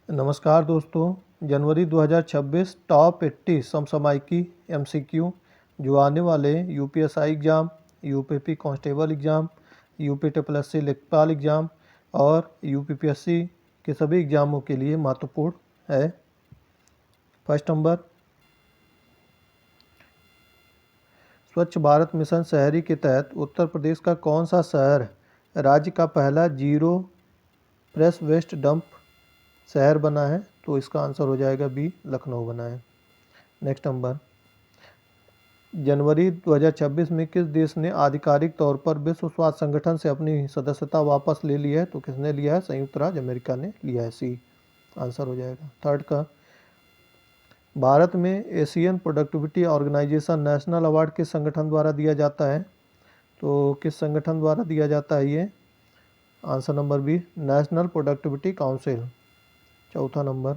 नमस्कार दोस्तों, जनवरी 2026 top 80 समसामयिकी MCQ जो आने वाले UPSI exam, UPP constable exam, UP triple SC लेखपाल एग्ज़ाम और यूपीपीएससी के सभी एग्ज़ामों के लिए महत्वपूर्ण है। फर्स्ट नंबर, स्वच्छ भारत मिशन शहरी के तहत उत्तर प्रदेश का कौन सा शहर राज्य का पहला जीरो फ्रेश वेस्ट डंप शहर बना है? तो इसका आंसर हो जाएगा बी, लखनऊ बना है। नेक्स्ट नंबर, जनवरी 2026 में किस देश ने आधिकारिक तौर पर विश्व स्वास्थ्य संगठन से अपनी सदस्यता वापस ले ली है? तो किसने लिया है? संयुक्त राज्य अमेरिका ने लिया है, सी आंसर हो जाएगा। थर्ड का, भारत में Asian productivity organisation national award किस संगठन द्वारा दिया जाता है? तो किस संगठन द्वारा दिया जाता है ये? Answer number B, national productivity council. चौथा नंबर,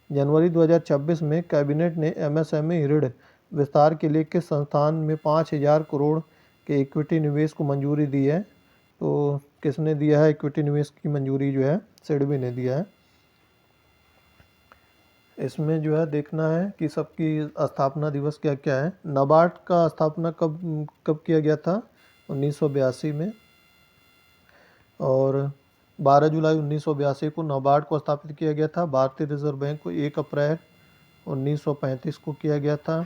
जनवरी 2026 में कैबिनेट ने एमएसएमई ऋण विस्तार के लिए किस संस्थान में 5,000 करोड़ के इक्विटी निवेश को मंजूरी दी है? तो किसने दिया है इक्विटी निवेश की मंजूरी? जो है सिडबी ने दिया है। इसमें जो है देखना है कि सबकी स्थापना दिवस क्या क्या है। नाबार्ड का स्थापना कब कब किया गया था? 1982 में। और 12 जुलाई 1982 को नाबार्ड को स्थापित किया गया था। भारतीय रिजर्व बैंक को 1 अप्रैल 1935 को किया गया था।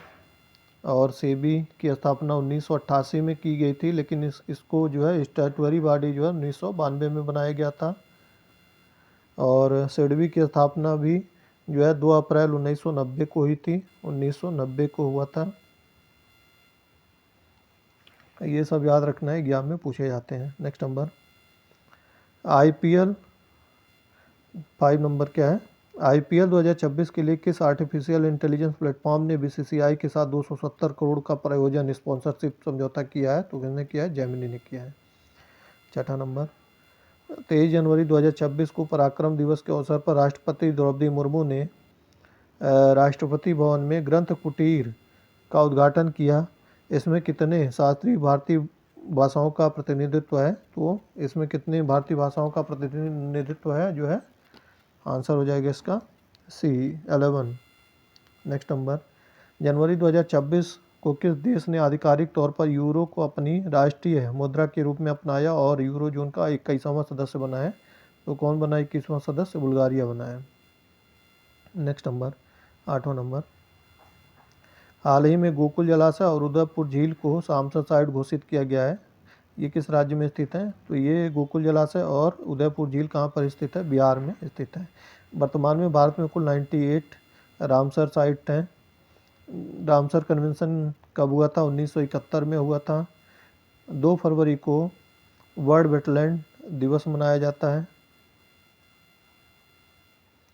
और सेबी की स्थापना 1988 में की गई थी, लेकिन इसको जो है स्टैट्यूटरी बॉडी जो है 1992 में बनाया गया था। और सिडबी की स्थापना भी जो है 2 अप्रैल 1990 को हुई थी, 1990 को हुआ था। ये सब याद रखना है, एग्जाम में पूछे जाते हैं। नेक्स्ट नंबर, आईपीएल 5 नंबर क्या है? आईपीएल 2026 के लिए किस आर्टिफिशियल इंटेलिजेंस प्लेटफॉर्म ने बीसीसीआई के साथ 270 करोड़ का प्रायोजन स्पॉन्सरशिप समझौता किया है? तो किसने किया है? जेमिनी ने किया है। छठा नंबर, 23 जनवरी 2026 को पराक्रम दिवस के अवसर पर राष्ट्रपति द्रौपदी मुर्मू ने राष्ट्रपति भवन में ग्रंथ कुटीर का उद्घाटन किया। इसमें कितने शास्त्रीय भारतीय भाषाओं का प्रतिनिधित्व है? तो इसमें कितने भारतीय भाषाओं का प्रतिनिधित्व है जो है? आंसर हो जाएगा इसका सी, 11। नेक्स्ट नंबर, जनवरी 2026 को किस देश ने आधिकारिक तौर पर यूरो को अपनी राष्ट्रीय मुद्रा के रूप में अपनाया और यूरो जोन का 21वां सदस्य बना है? तो कौन बना 21वां सदस्य? बुल्गारिया बना है। नेक्स्ट नंबर, 8वां नंबर, हाल ही में गोकुल जलाशय और उदयपुर झील को रामसर साइट घोषित किया गया है। ये किस राज्य में स्थित है? तो ये गोकुल जलाशय और उदयपुर झील कहाँ पर स्थित है? बिहार में स्थित है। वर्तमान में भारत में कुल 98 रामसर साइट हैं। रामसर कन्वेंशन कब हुआ था? 1971 में हुआ था। 2 फरवरी को वर्ल्ड वेटलैंड दिवस मनाया जाता है।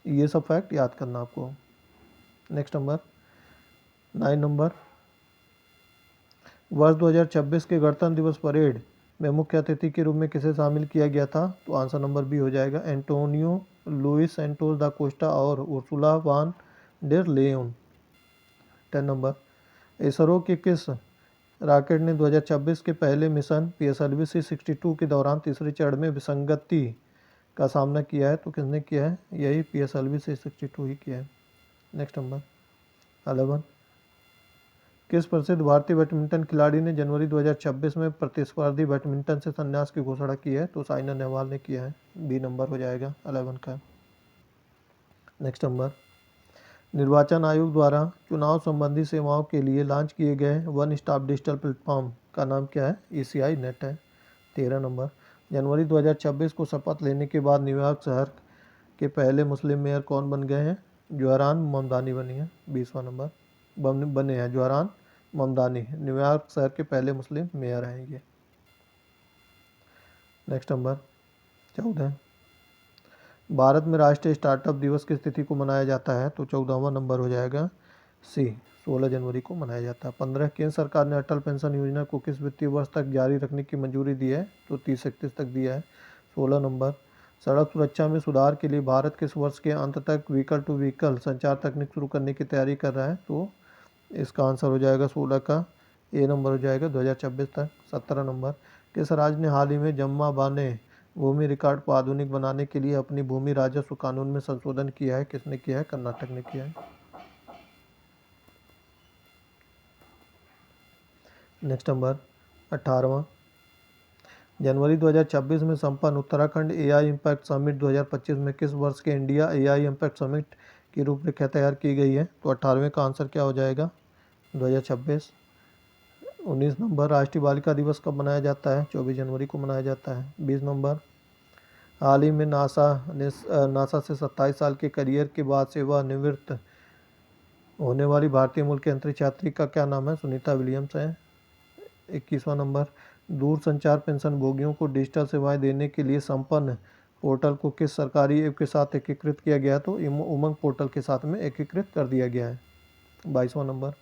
ये सब फैक्ट याद करना आपको। नेक्स्ट नंबर, 9 नंबर, वर्ष 2026 के गणतंत्र दिवस परेड में मुख्य अतिथि के रूप में किसे शामिल किया गया था? तो आंसर नंबर बी हो जाएगा, एंटोनियो लुइस सैंटोस दा कोस्टा और Ursula van der Leyen. 10 number, ISRO के किस रॉकेट ने 2026 के पहले मिशन पीएसएलवी C-62 के दौरान तीसरे चरण में विसंगति का सामना किया है? तो किसने किया है? यही पीएसएलवी C-62 ही किया है। नेक्स्ट नंबर, 11, किस प्रसिद्ध भारतीय बैडमिंटन खिलाड़ी ने जनवरी 2026 में प्रतिस्पर्धी बैडमिंटन से संन्यास की घोषणा की है? तो साइना नेहवाल ने किया है। बी नंबर हो जाएगा 11 का। नेक्स्ट नंबर, निर्वाचन आयोग द्वारा चुनाव संबंधी सेवाओं के लिए लॉन्च किए गए वन स्टॉप डिजिटल प्लेटफॉर्म का नाम क्या है? ECI नेट है। 13 नंबर, जनवरी 2026 को शपथ लेने के बाद न्यूयॉर्क शहर के पहले मुस्लिम मेयर कौन बन गए हैं? जोहरान ममदानी बनी है। 20वां नंबर, बने हैं जोहरान ममदानी, न्यूयॉर्क शहर के पहले मुस्लिम मेयर हैं ये। नेक्स्ट नंबर, 14, भारत में राष्ट्रीय स्टार्टअप दिवस किस तिथि को मनाया जाता है? तो 14वां नंबर हो जाएगा सी, 16 जनवरी को मनाया जाता है। 15, केंद्र सरकार ने अटल पेंशन योजना को किस वित्तीय वर्ष तक जारी रखने की मंजूरी दी है? तो 30-31 तक दिया है। 16 नंबर, सड़क सुरक्षा में सुधार के लिए भारत किस वर्ष के अंत तक व्हीकल टू व्हीकल संचार तकनीक शुरू करने की तैयारी कर रहा है? तो इसका आंसर हो जाएगा 16 का ए नंबर हो जाएगा 2026 तक। 17 नंबर, किस राज्य ने हाल ही में जम्मा बाने भूमि रिकॉर्ड को आधुनिक बनाने के लिए अपनी भूमि राजस्व कानून में संशोधन किया है? किसने किया है? कर्नाटक ने किया है। नेक्स्ट नंबर 18वां, जनवरी 2026 में संपन्न उत्तराखंड एआई इम्पैक्ट समिट 2025 में किस वर्ष के इंडिया एआई इम्पैक्ट समिट की रूपरेखा तैयार की गई है? तो 18वें का आंसर क्या हो जाएगा? 2026। 19 नंबर, राष्ट्रीय बालिका दिवस कब मनाया जाता है? 24 जनवरी को मनाया जाता है। 20 नंबर, हाल ही में नासा से 27 साल के करियर के बाद सेवानिवृत्त होने वाली भारतीय मूल की अंतरिक्ष यात्री का क्या नाम है? सुनीता विलियम्स है। 21वां नंबर, दूरसंचार पेंशन भोगियों को डिजिटल सेवाएं देने के लिए संपन्न पोर्टल को किस सरकारी ऐप के साथ एकीकृत किया गया? तो उमंग पोर्टल के साथ में एकीकृत कर दिया गया है। 22वां नंबर,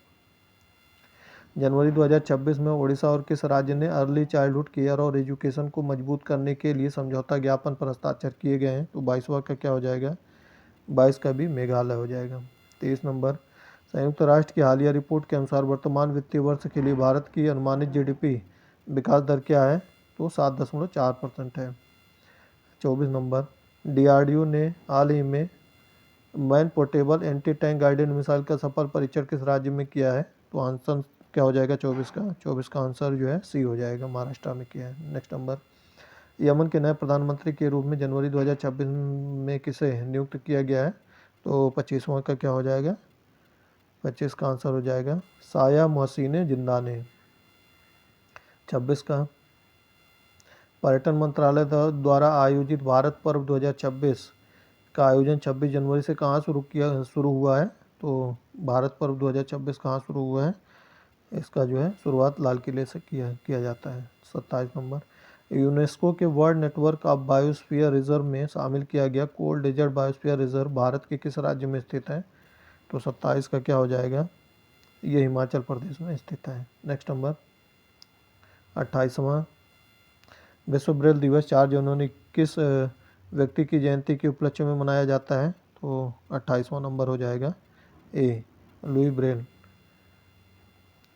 जनवरी 2026 में ओडिशा और किस राज्य ने अर्ली चाइल्डहुड केयर और एजुकेशन को मजबूत करने के लिए समझौता ज्ञापन पर हस्ताक्षर किए गए हैं? तो 22वां का क्या हो जाएगा? 22 का भी मेघालय हो जाएगा। 23 नंबर, संयुक्त राष्ट्र की हालिया रिपोर्ट के अनुसार वर्तमान वित्तीय वर्ष के लिए भारत की अनुमानित जीडीपी विकास दर क्या है? तो 7.4% है। 24 नंबर, डीआरडीओ ने हाल ही में man portable anti tank guided missile का सफल परीक्षण किस राज्य में किया है? तो आंसर क्या हो जाएगा 24 का? 24 का आंसर जो है सी हो जाएगा, महाराष्ट्र में किया है। नेक्स्ट नंबर, यमन के नए प्रधानमंत्री के रूप में जनवरी 2026 में किसे नियुक्त किया गया है? तो 25वां का क्या हो जाएगा? 25 का आंसर हो जाएगा साया मोहसिन जिंदानी। 26 का, पर्यटन मंत्रालय द्वारा आयोजित भारत पर्व 2026 का आयोजन 26 जनवरी से कहाँ शुरू हुआ है? तो भारत पर्व 2026 कहाँ शुरू हुआ है? इसका जो है शुरुआत लाल किले से किया जाता है। 27 नंबर, यूनेस्को के world network of biosphere reserve में शामिल किया गया cold desert biosphere reserve Bharat के किस राज्य में स्थित है? तो 27 का क्या हो जाएगा? ये हिमाचल प्रदेश में स्थित है। नेक्स्ट नंबर 28वां, विश्व ब्रेल दिवस 4 जनवरी किस व्यक्ति की जयंती के उपलक्ष्य में मनाया जाता है? तो 28वां नंबर हो जाएगा ए, लुई ब्रेल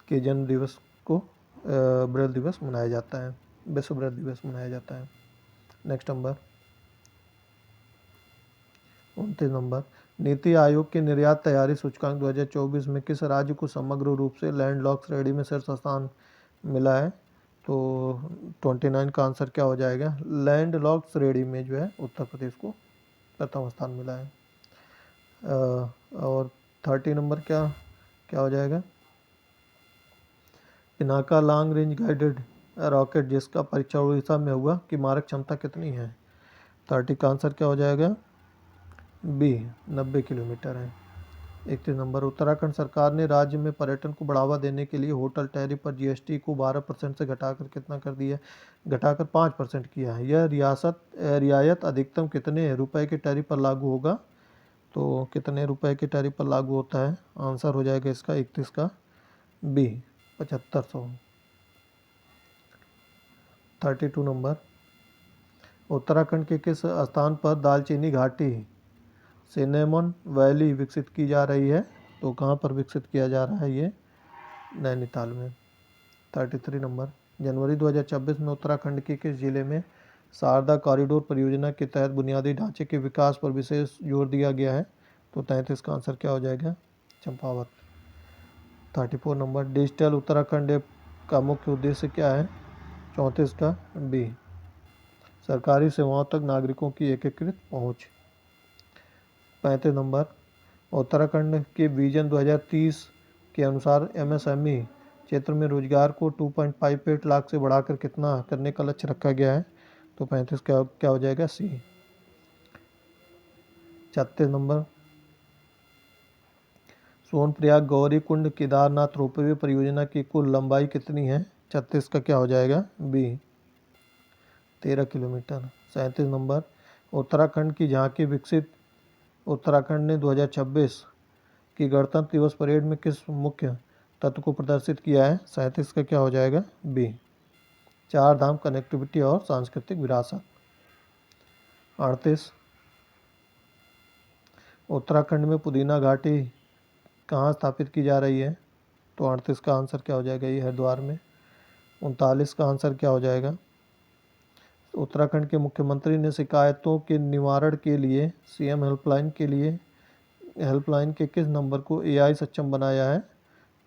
के जन्म दिवस को ब्रेल दिवस मनाया जाता है, विश्व ब्रेल दिवस मनाया जाता है। Next number 29 number, NITI Aayog के निर्यात तैयारी सूचकांक 2024 में किस राज्य को समग्र रूप से लैंडलॉक श्रेणी में शीर्ष स्थान मिला है? तो 29 का आंसर क्या हो जाएगा? लैंडलॉक श्रेणी में जो है उत्तर प्रदेश को प्रथम स्थान मिला है। और 30 नंबर क्या क्या हो जाएगा? Pinaka long range guided rocket जिसका परीक्षण उड़ीसा में हुआ की मारक क्षमता कितनी है? 30 का आंसर क्या हो जाएगा? बी, 90 किलोमीटर है। 31 नंबर, उत्तराखंड सरकार ने राज्य में पर्यटन को बढ़ावा देने के लिए होटल टैरिफ पर जीएसटी को 12% से घटाकर कितना कर दिया? घटाकर 5% किया है। यह रियायत अधिकतम कितने रुपए के टैरिफ पर लागू होगा? तो कितने रुपए के टैरिफ पर लागू होता है? आंसर हो जाएगा इसका 31 का बी, 7500। 32 नंबर, उत्तराखंड के किस स्थान पर दालचीनी घाटी सिनेमन वैली विकसित की जा रही है? तो कहाँ पर विकसित किया जा रहा है ये? नैनीताल में। 33 नंबर, जनवरी 2026 में उत्तराखंड के किस जिले में शारदा कॉरिडोर परियोजना के तहत बुनियादी ढांचे के विकास पर विशेष जोर दिया गया है? तो 33 का आंसर क्या हो जाएगा? Champawat. 34 number, digital Uttarakhand app का मुख्य उद्देश्य क्या है? 34 का बी, सरकारी सेवाओं तक नागरिकों की एकीकृत पहुँच। 35 नंबर, उत्तराखंड के विजन 2030 के अनुसार एमएसएमई क्षेत्र में रोजगार को 2.58 लाख से बढ़ाकर कितना करने का लक्ष्य रखा गया है? तो 35 का क्या हो जाएगा? सी। 36 नंबर, सोनप्रयाग गौरी कुंड केदारनाथ रोपवे परियोजना की कुल लंबाई कितनी है? 36 का क्या हो जाएगा? B, 13 kilometre. 37 नंबर, उत्तराखंड की झांकी विकसित उत्तराखंड ने 2026 की गणतंत्र दिवस परेड में किस मुख्य तत्व को प्रदर्शित किया है? 37 का क्या हो जाएगा? बी, 4 धाम कनेक्टिविटी और सांस्कृतिक विरासत। 38, उत्तराखंड में पुदीना घाटी कहाँ स्थापित की जा रही है? तो 38 का आंसर क्या हो जाएगा? ये हरिद्वार में। 39 का आंसर क्या हो जाएगा? उत्तराखंड के मुख्यमंत्री ने शिकायतों के निवारण के लिए सीएम हेल्पलाइन के किस नंबर को एआई सक्षम बनाया है?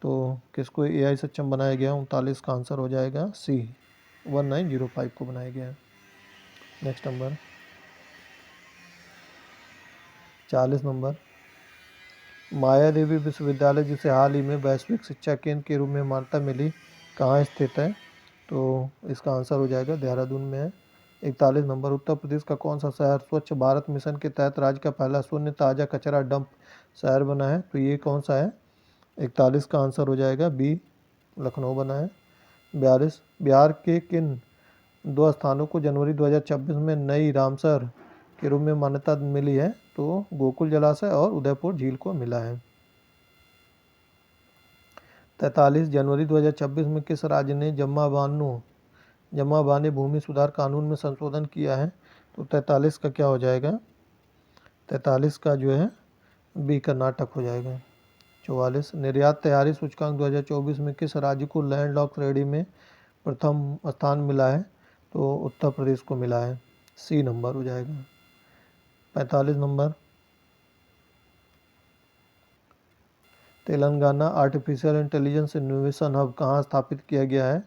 तो किसको एआई सक्षम बनाया गया? 39 का आंसर हो जाएगा सी, 1905 को बनाया गया है। नेक्स्ट नंबर 40 नंबर, माया देवी विश्वविद्यालय जिसे हाल ही में वैश्विक शिक्षा केंद्र के रूप में मान्यता मिली, कहाँ स्थित है? तो इसका आंसर हो जाएगा देहरादून में है। 41 नंबर, उत्तर प्रदेश का कौन सा शहर स्वच्छ भारत मिशन के तहत राज्य का पहला शून्य ताज़ा कचरा डंप शहर बना है? तो ये कौन सा है? 41 का आंसर हो जाएगा बी, लखनऊ बना है। 42, बिहार के किन दो स्थानों को जनवरी 2026 में नई रामसर के रूप में मान्यता मिली है? तो गोकुल जलाशय और उदयपुर झील को मिला है। 43, जनवरी 2026 में किस राज्य ने जमा बाने भूमि सुधार कानून में संशोधन किया है? तो 43 का क्या हो जाएगा? 43 का जो है बी, कर्नाटक हो जाएगा। 44, निर्यात तैयारी सूचकांक 2024 में किस राज्य को लैंडलॉक श्रेणी में प्रथम स्थान मिला है? तो उत्तर प्रदेश को मिला है, सी नंबर हो जाएगा। 45 number, Telangana artificial intelligence innovation hub कहाँ स्थापित किया गया है?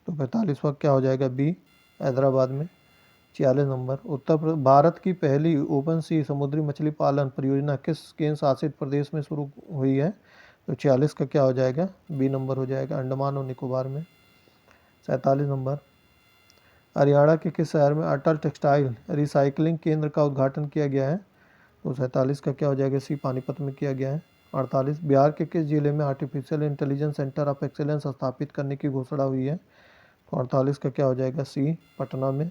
तो 45वां क्या हो जाएगा? बी, हैदराबाद में। 46 नंबर, भारत की पहली ओपन सी समुद्री मछली पालन परियोजना किस केंद्र शासित प्रदेश में शुरू हुई है? तो 46 का क्या हो जाएगा? बी नंबर हो जाएगा, अंडमान और निकोबार में। 47 नंबर, हरियाणा के किस शहर में अटल टेक्सटाइल रिसाइकलिंग केंद्र का उद्घाटन किया गया है? तो 47 का क्या हो जाएगा? सी, पानीपत में किया गया है। 48, बिहार के किस जिले में artificial intelligence centre of excellence स्थापित करने की घोषणा हुई है? तो 48 का क्या हो जाएगा? सी, पटना में।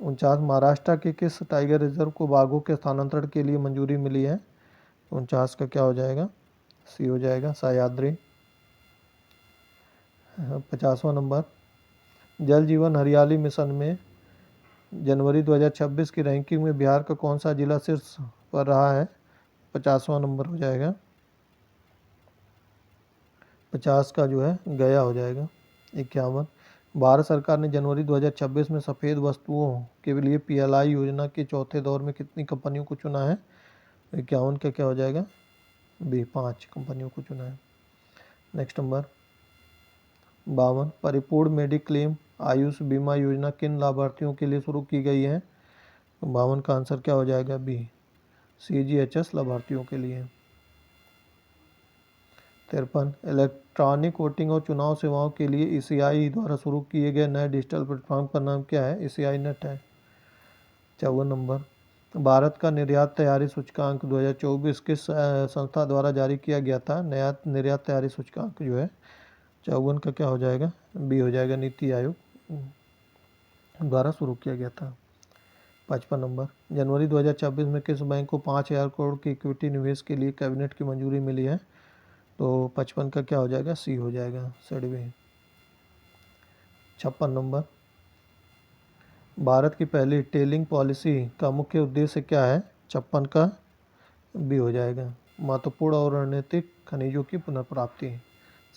49, महाराष्ट्र के किस टाइगर रिजर्व को बाघों के स्थानांतरण के लिए मंजूरी मिली है? 49 का क्या हो जाएगा? सी हो जाएगा, सह्याद्री। 50वां नंबर, जल जीवन हरियाली मिशन में जनवरी 2026 की रैंकिंग में बिहार का कौन सा जिला शीर्ष पर रहा है? 50वां नंबर हो जाएगा। 50 का जो है गया हो जाएगा। 51, भारत सरकार ने जनवरी 2026 में सफ़ेद वस्तुओं के लिए पीएलआई योजना के चौथे दौर में कितनी कंपनियों को चुना है? 51 का क्या हो जाएगा? बी, 5 कंपनियों को चुना है। नेक्स्ट नंबर 52, परिपूर्ण मेडिक्लेम आयुष बीमा योजना किन लाभार्थियों के लिए शुरू की गई है? 52 का आंसर क्या हो जाएगा? बी, CGHS लाभार्थियों के लिए। 53, इलेक्ट्रॉनिक वोटिंग और चुनाव सेवाओं के लिए ECI द्वारा शुरू किए गए नए डिजिटल प्लेटफॉर्म का नाम क्या है? ECI नेट है। 54 नंबर, भारत का निर्यात तैयारी सूचकांक 2024 किस संस्था द्वारा जारी किया गया था? नया निर्यात तैयारी सूचकांक जो है 54 का क्या हो जाएगा? बी हो जाएगा, नीति आयोग द्वारा शुरू किया गया था। 55 नंबर, जनवरी 2026 में किस बैंक को 5,000 करोड़ के इक्विटी निवेश के लिए कैबिनेट की मंजूरी मिली है? तो 55 का क्या हो जाएगा? सी हो जाएगा, सिडबी। 56 नंबर, भारत की पहली टेलिंग पॉलिसी का मुख्य उद्देश्य क्या है? 56 का बी हो जाएगा, महत्वपूर्ण और रणनीतिक खनिजों की पुनर्प्राप्ति।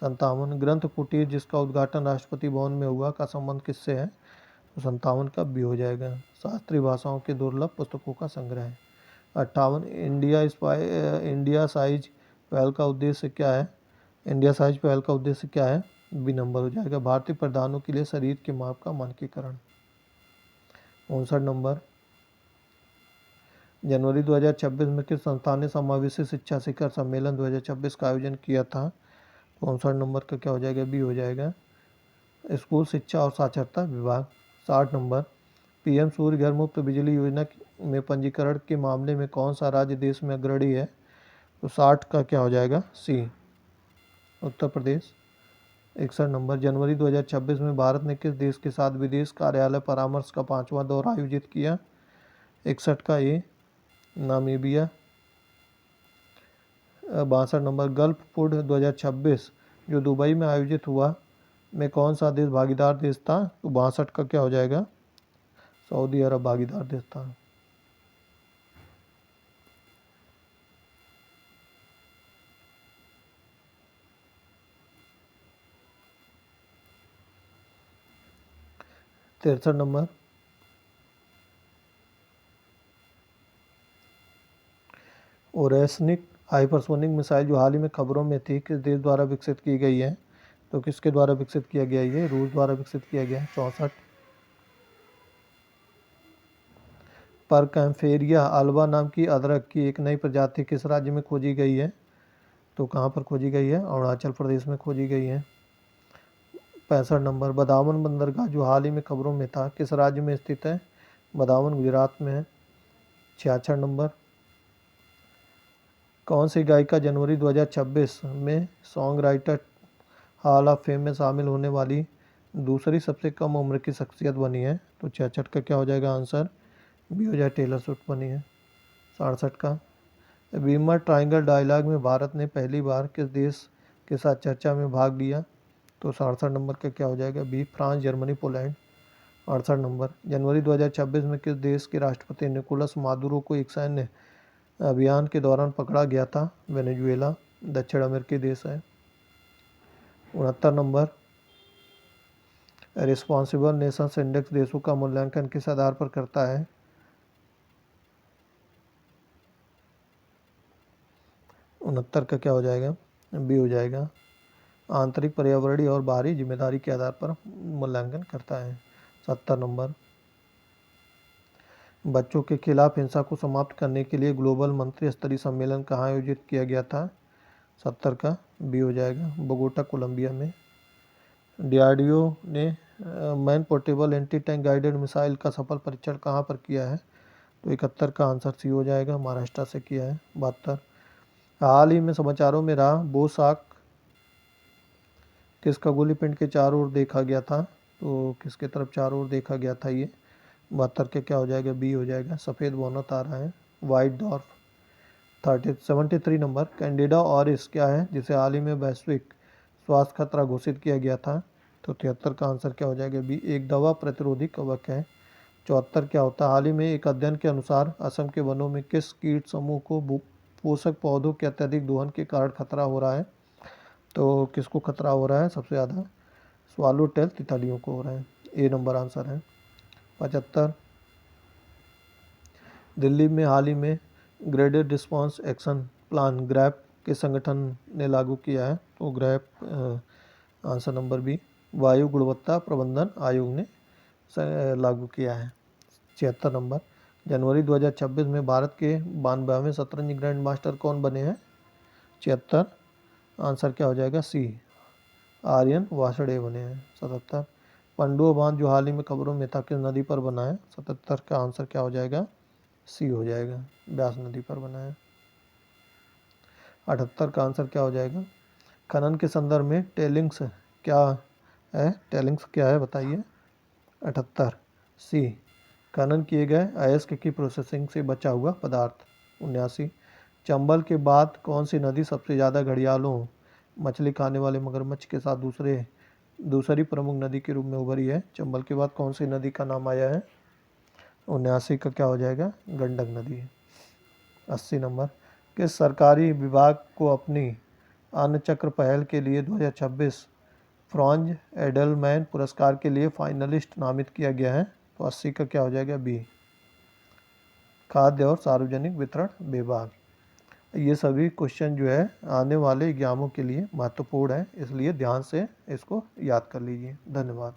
57, ग्रंथ कुटीर जिसका उद्घाटन राष्ट्रपति भवन में हुआ का संबंध किससे है? तो 57 का बी हो जाएगा, शास्त्रीय भाषाओं के दुर्लभ पुस्तकों का संग्रह है। 58, इंडिया साइज पहल का उद्देश्य क्या है? इंडिया साइज पहल का उद्देश्य क्या है? बी नंबर हो जाएगा, भारतीय प्रधानों के लिए शरीर के माप का मानकीकरण। 59 नंबर, जनवरी 2026 में किस संस्थान ने समावेशी शिक्षा शिखर सम्मेलन 2026 का आयोजन किया था? तो 59 नंबर का क्या हो जाएगा? बी हो जाएगा, स्कूल शिक्षा और साक्षरता विभाग। 60 नंबर, PM सूर्य घर मुफ्त बिजली योजना में पंजीकरण के मामले में कौन सा राज्य देश में अग्रणी है? तो 60 का क्या हो जाएगा? सी, उत्तर प्रदेश। 61 नंबर, जनवरी 2026 में भारत ने किस देश के साथ विदेश कार्यालय परामर्श का 5वां दौर आयोजित किया? 61 का ए, नामीबिया। 62 नंबर, गल्फ फूड 2026 जो दुबई में आयोजित हुआ में कौन सा देश भागीदार देश था? तो 62 का क्या हो जाएगा? सऊदी अरब भागीदार देश था। तिरसठ नंबर, ओरेस्निक हाइपरसोनिक मिसाइल जो हाल ही में खबरों में थी, किस देश द्वारा विकसित की गई है? तो किसके द्वारा विकसित किया गया? ये रूस द्वारा विकसित किया गया है। 64। परकैम्फेरिया अल्बा नाम की अदरक की एक नई प्रजाति किस राज्य में खोजी गई है? तो कहाँ पर खोजी गई है? अरुणाचल प्रदेश में खोजी गई है। 65 नंबर, बदावन बंदरगाह जो हाल ही में खबरों में था, किस राज्य में स्थित है? बदावन गुजरात में है। 66 नंबर, कौन सी गायिका जनवरी 2026 में song writer hall of fame में शामिल होने वाली दूसरी सबसे कम उम्र की शख्सियत बनी है? तो 66 का क्या हो जाएगा आंसर? बी हो जाए, टेलर स्विफ्ट बनी है। 67 का, वीमर ट्रायंगल डायलॉग में भारत ने पहली बार किस देश के साथ चर्चा में भाग लिया? तो 67 नंबर का क्या हो जाएगा? B, France, Germany, Poland. 68 number, जनवरी 2026 में किस देश के राष्ट्रपति निकोलस मादुरो को एक सैन्य अभियान के दौरान पकड़ा गया था? वेनेजुएला, दक्षिण अमेरिकी देश है। 69 नंबर, रिस्पॉन्सिबल नेशंस इंडेक्स देशों का मूल्यांकन किस आधार पर करता है? 69 का क्या हो जाएगा? बी हो जाएगा, आंतरिक पर्यावरणीय और बाहरी जिम्मेदारी के आधार पर मूल्यांकन करता है। 70 नंबर, बच्चों के खिलाफ हिंसा को समाप्त करने के लिए ग्लोबल मंत्री स्तरीय सम्मेलन कहाँ आयोजित किया गया था? 70 का बी हो जाएगा, बोगोटा, कोलंबिया में। डीआरडीओ ने man portable anti tank guided missile का सफल परीक्षण कहाँ पर किया है? तो 71 का आंसर सी हो जाएगा, महाराष्ट्र से किया है। 72, हाल ही में समाचारों में रहा बोसाक किस खगोलीय पिंड के चारों ओर देखा गया था? तो किसके तरफ चारों ओर देखा गया था ये? 72 के क्या हो जाएगा? बी हो जाएगा, सफ़ेद बौना तारा है, white dwarf. 73 number, Candida orris क्या है जिसे हाल ही में वैश्विक स्वास्थ्य खतरा घोषित किया गया था? तो 73 का आंसर क्या हो जाएगा? बी, एक दवा प्रतिरोधी कवक है। 74 क्या होता है? हाल ही में एक अध्ययन के अनुसार असम के वनों में किस कीट समूह को पोषक पौधों के अत्यधिक दोहन के कारण खतरा हो रहा है? तो किसको खतरा हो रहा है सबसे ज़्यादा? स्वालो टेल तितलियों को हो रहा है। ए नंबर आंसर है। 75, दिल्ली में हाल ही में graded response action plan grab के संगठन ने लागू किया है? तो ग्रैप आंसर नंबर बी, वायु गुणवत्ता प्रबंधन आयोग ने लागू किया है। 76 नंबर, जनवरी 2026 में भारत के 92वें शतरंज ग्रैंड मास्टर कौन बने हैं? 76, आंसर क्या हो जाएगा? सी, आर्यन वासडे बने हैं। 77, पंडुआ बांध जो हाल ही में खबरों में था किस नदी पर बना है? 77 का आंसर क्या हो जाएगा? सी हो जाएगा, ब्यास नदी पर बना है। 78 का आंसर क्या हो जाएगा? खनन के संदर्भ में टेलिंग्स क्या है? टेलिंग्स क्या है बताइए? 78, सी, खनन किए गए अयस्क की प्रोसेसिंग से बचा हुआ पदार्थ। 79, चंबल के बाद कौन सी नदी सबसे ज़्यादा घड़ियालों मछली खाने वाले मगरमच्छ के साथ दूसरी प्रमुख नदी के रूप में उभरी है? चंबल के बाद कौन सी नदी का नाम आया है? 79 का क्या हो जाएगा? गंडक नदी। 80 नंबर, किस सरकारी विभाग को अपनी अन्न चक्र पहल के लिए 2026 फ्रॉन्ज एडलमैन पुरस्कार के लिए फाइनलिस्ट नामित किया गया है? तो 80 का क्या हो जाएगा? बी, खाद्य और सार्वजनिक वितरण विभाग। ये सभी क्वेश्चन जो है आने वाले एग्जामों के लिए महत्वपूर्ण है, इसलिए ध्यान से इसको याद कर लीजिए। धन्यवाद।